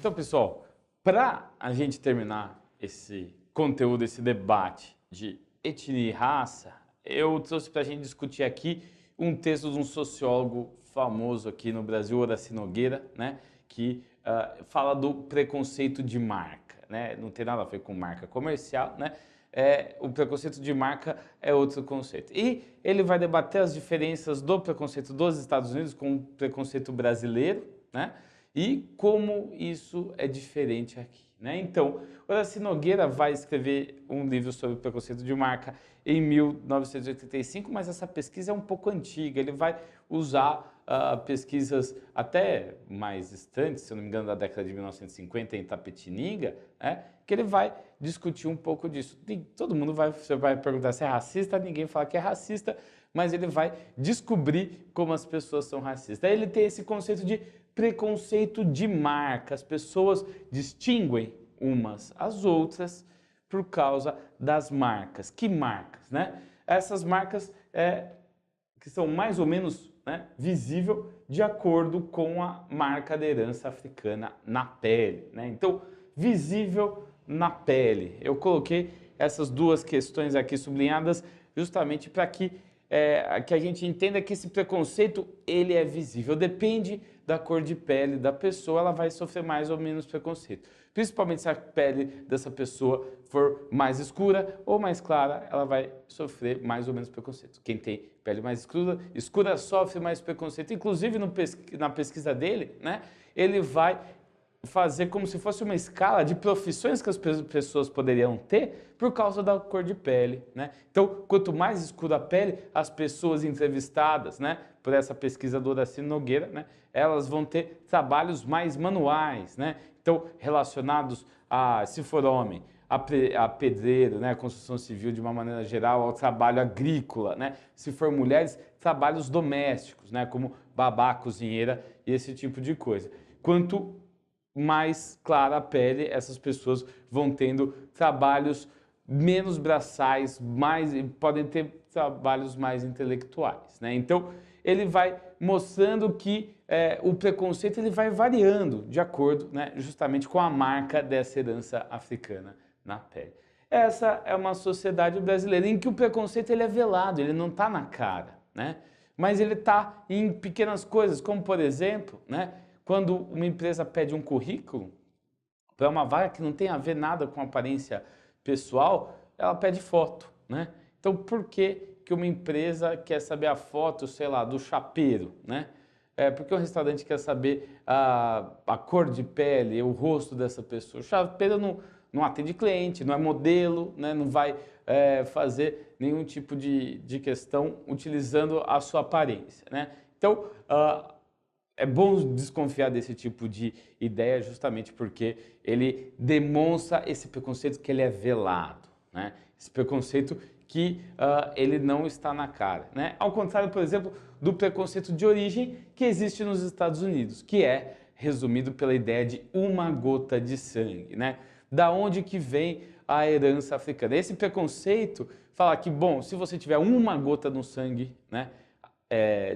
Então, pessoal, para a gente terminar esse conteúdo, esse debate de etnia e raça, eu trouxe para a gente discutir aqui um texto de um sociólogo famoso aqui no Brasil, Horaci Nogueira, né, que fala do preconceito de marca, né? Não tem nada a ver com marca comercial, né? O preconceito de marca é outro conceito. E ele vai debater as diferenças do preconceito dos Estados Unidos com o preconceito brasileiro, né? E como isso é diferente aqui, né? Então, Horaci Nogueira vai escrever um livro sobre o preconceito de marca em 1985, mas essa pesquisa é um pouco antiga. Ele vai usar pesquisas até mais distantes, se eu não me engano, da década de 1950 em Tapetininga, né? Que ele vai discutir um pouco disso. Todo mundo você vai perguntar se é racista, ninguém fala que é racista, mas ele vai descobrir como as pessoas são racistas. Aí ele tem esse conceito de preconceito de marca. As pessoas distinguem umas às outras por causa das marcas. Que marcas, né? Essas marcas que são mais ou menos, né, visível de acordo com a marca da herança africana na pele, né? Então, visível na pele. Eu coloquei essas duas questões aqui sublinhadas justamente para que a gente entenda que esse preconceito ele é visível. Depende da cor de pele da pessoa, ela vai sofrer mais ou menos preconceito. Principalmente se a pele dessa pessoa for mais escura ou mais clara, ela vai sofrer mais ou menos preconceito. Quem tem pele mais escura sofre mais preconceito. Inclusive na pesquisa dele, né, ele vai fazer como se fosse uma escala de profissões que as pessoas poderiam ter por causa da cor de pele, né? Então, quanto mais escura a pele, as pessoas entrevistadas, né, por essa pesquisa do Horaci Nogueira, né, elas vão ter trabalhos mais manuais, né? Então, relacionados a, se for homem, a pedreiro, né, a construção civil de uma maneira geral, ao trabalho agrícola, né? Se for mulheres, trabalhos domésticos, né, como babá, cozinheira e esse tipo de coisa. Quanto mais clara a pele, essas pessoas vão tendo trabalhos menos braçais, podem ter trabalhos mais intelectuais, né? Então, ele vai mostrando que o preconceito ele vai variando de acordo, né, justamente com a marca dessa herança africana na pele. Essa é uma sociedade brasileira em que o preconceito ele é velado, ele não está na cara, né? Mas ele está em pequenas coisas, como por exemplo, né, quando uma empresa pede um currículo para uma vaga que não tem a ver nada com aparência pessoal, ela pede foto, né? Então, por que uma empresa quer saber a foto, sei lá, do chapeiro, né? Porque o restaurante quer saber a cor de pele, o rosto dessa pessoa. O chapeiro não atende cliente, não é modelo, né? Não vai fazer nenhum tipo de questão utilizando a sua aparência, né? Então, é bom desconfiar desse tipo de ideia justamente porque ele demonstra esse preconceito que ele é velado, né? Esse preconceito que ele não está na cara, né? Ao contrário, por exemplo, do preconceito de origem que existe nos Estados Unidos, que é resumido pela ideia de uma gota de sangue, né? Da onde que vem a herança africana? Esse preconceito fala que, bom, se você tiver uma gota no sangue, né,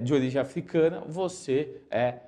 de origem africana, você é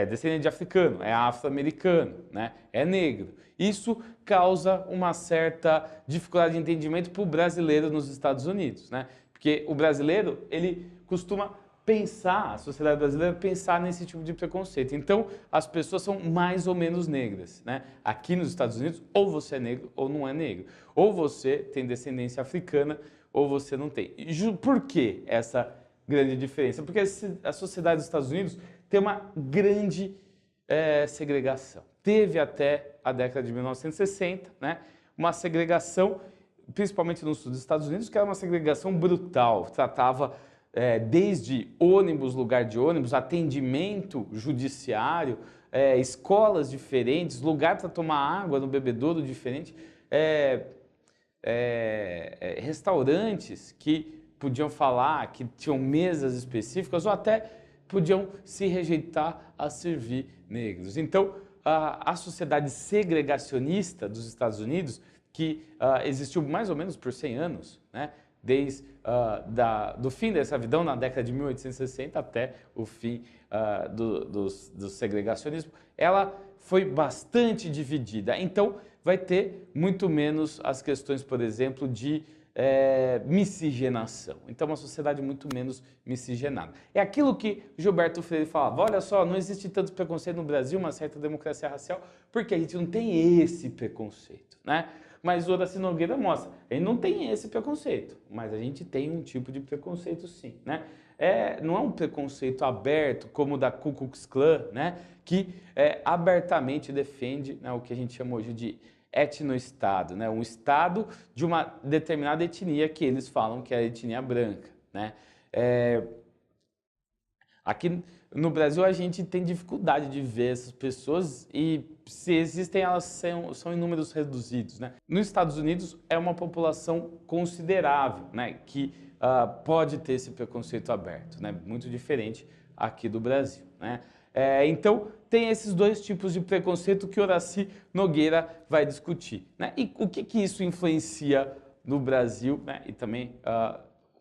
descendente de africano, é afro-americano, né? É negro. Isso causa uma certa dificuldade de entendimento para o brasileiro nos Estados Unidos, né? Porque o brasileiro, ele costuma pensar, a sociedade brasileira pensar nesse tipo de preconceito. Então, as pessoas são mais ou menos negras, né? Aqui nos Estados Unidos, ou você é negro ou não é negro. Ou você tem descendência africana ou você não tem. E por que essa grande diferença? Porque a sociedade dos Estados Unidos tem uma grande segregação. Teve até a década de 1960, né, uma segregação, principalmente no sul dos Estados Unidos, que era uma segregação brutal. Tratava desde ônibus, lugar de ônibus, atendimento judiciário, escolas diferentes, lugar para tomar água no bebedouro diferente, restaurantes que podiam falar que tinham mesas específicas ou até podiam se rejeitar a servir negros. Então, a sociedade segregacionista dos Estados Unidos, que existiu mais ou menos por 100 anos, né, desde do fim da escravidão, na década de 1860, até o fim do segregacionismo, ela foi bastante dividida. Então, vai ter muito menos as questões, por exemplo, de miscigenação. Então, uma sociedade muito menos miscigenada. É aquilo que Gilberto Freire falava, olha só, não existe tanto preconceito no Brasil, uma certa democracia racial, porque a gente não tem esse preconceito, né? Mas o Horácio Nogueira mostra, ele não tem esse preconceito, mas a gente tem um tipo de preconceito sim, né? Não é um preconceito aberto, como o da Ku Klux Klan, né? Que abertamente defende, né, o que a gente chama hoje de etnoestado, né? Um estado de uma determinada etnia que eles falam que é a etnia branca, né? Aqui no Brasil a gente tem dificuldade de ver essas pessoas e se existem elas são em números reduzidos, né? Nos Estados Unidos é uma população considerável, né? Que pode ter esse preconceito aberto, né? Muito diferente aqui do Brasil, né? Então tem esses dois tipos de preconceito que Horácio Nogueira vai discutir, né? E o que isso influencia no Brasil, né? E também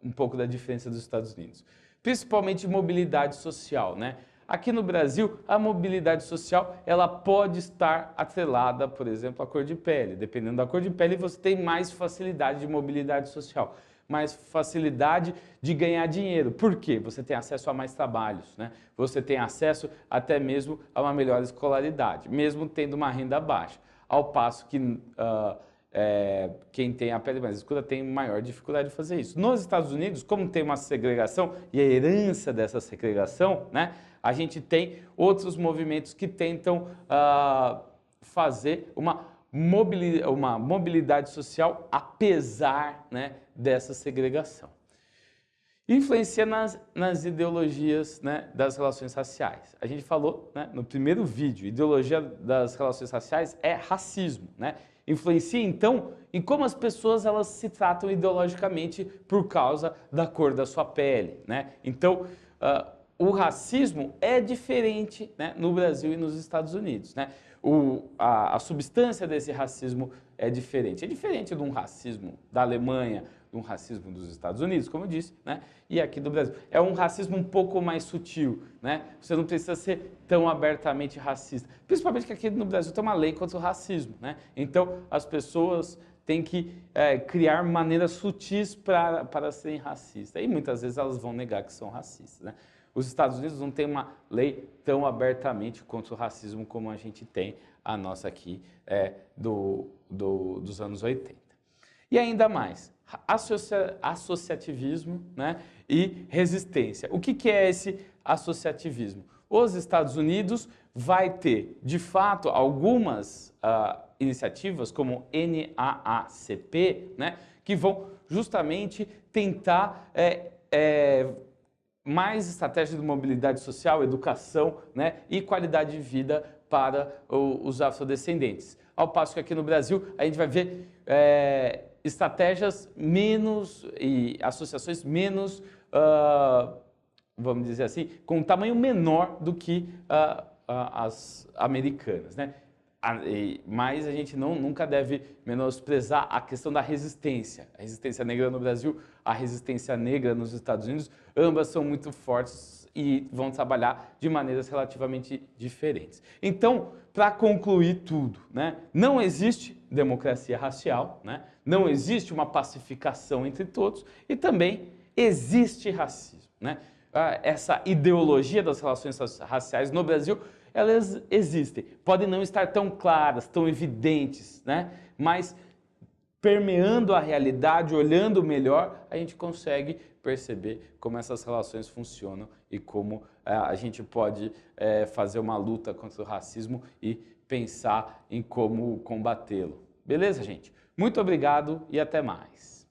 um pouco da diferença dos Estados Unidos. Principalmente mobilidade social, né? Aqui no Brasil, a mobilidade social ela pode estar atrelada, por exemplo, à cor de pele. Dependendo da cor de pele, você tem mais facilidade de mobilidade social, mais facilidade de ganhar dinheiro. Por quê? Você tem acesso a mais trabalhos, né? Você tem acesso até mesmo a uma melhor escolaridade, mesmo tendo uma renda baixa. Ao passo que quem tem a pele mais escura tem maior dificuldade de fazer isso. Nos Estados Unidos, como tem uma segregação e a herança dessa segregação, né, a gente tem outros movimentos que tentam fazer uma mobilidade social apesar, né, dessa segregação. Influencia nas ideologias, né, das relações raciais. A gente falou, né, no primeiro vídeo, ideologia das relações raciais é racismo, né? Influencia, então, em como as pessoas elas se tratam ideologicamente por causa da cor da sua pele, né? Então, o racismo é diferente, né, no Brasil e nos Estados Unidos, né? A substância desse racismo é diferente de um racismo da Alemanha, de um racismo dos Estados Unidos, como eu disse, né? E aqui do Brasil. É um racismo um pouco mais sutil, né? Você não precisa ser tão abertamente racista. Principalmente que aqui no Brasil tem uma lei contra o racismo, né? Então, as pessoas têm que criar maneiras sutis para serem racistas. E muitas vezes elas vão negar que são racistas, né? Os Estados Unidos não tem uma lei tão abertamente contra o racismo como a gente tem a nossa aqui dos anos 80. E ainda mais, associativismo, né, e resistência. O que é esse associativismo? Os Estados Unidos vai ter, de fato, algumas iniciativas, como NAACP, né, que vão justamente tentar mais estratégias de mobilidade social, educação, né, e qualidade de vida para os afrodescendentes. Ao passo que aqui no Brasil a gente vai ver estratégias menos e associações menos, vamos dizer assim, com um tamanho menor do que as americanas, né? Mas a gente nunca deve menosprezar a questão da resistência. A resistência negra no Brasil, a resistência negra nos Estados Unidos, ambas são muito fortes e vão trabalhar de maneiras relativamente diferentes. Então, para concluir tudo, né, não existe democracia racial, né, não existe uma pacificação entre todos e também existe racismo, né? Essa ideologia das relações raciais no Brasil, elas existem. Podem não estar tão claras, tão evidentes, né? Mas permeando a realidade, olhando melhor, a gente consegue perceber como essas relações funcionam e como a gente pode fazer uma luta contra o racismo e pensar em como combatê-lo. Beleza, gente? Muito obrigado e até mais.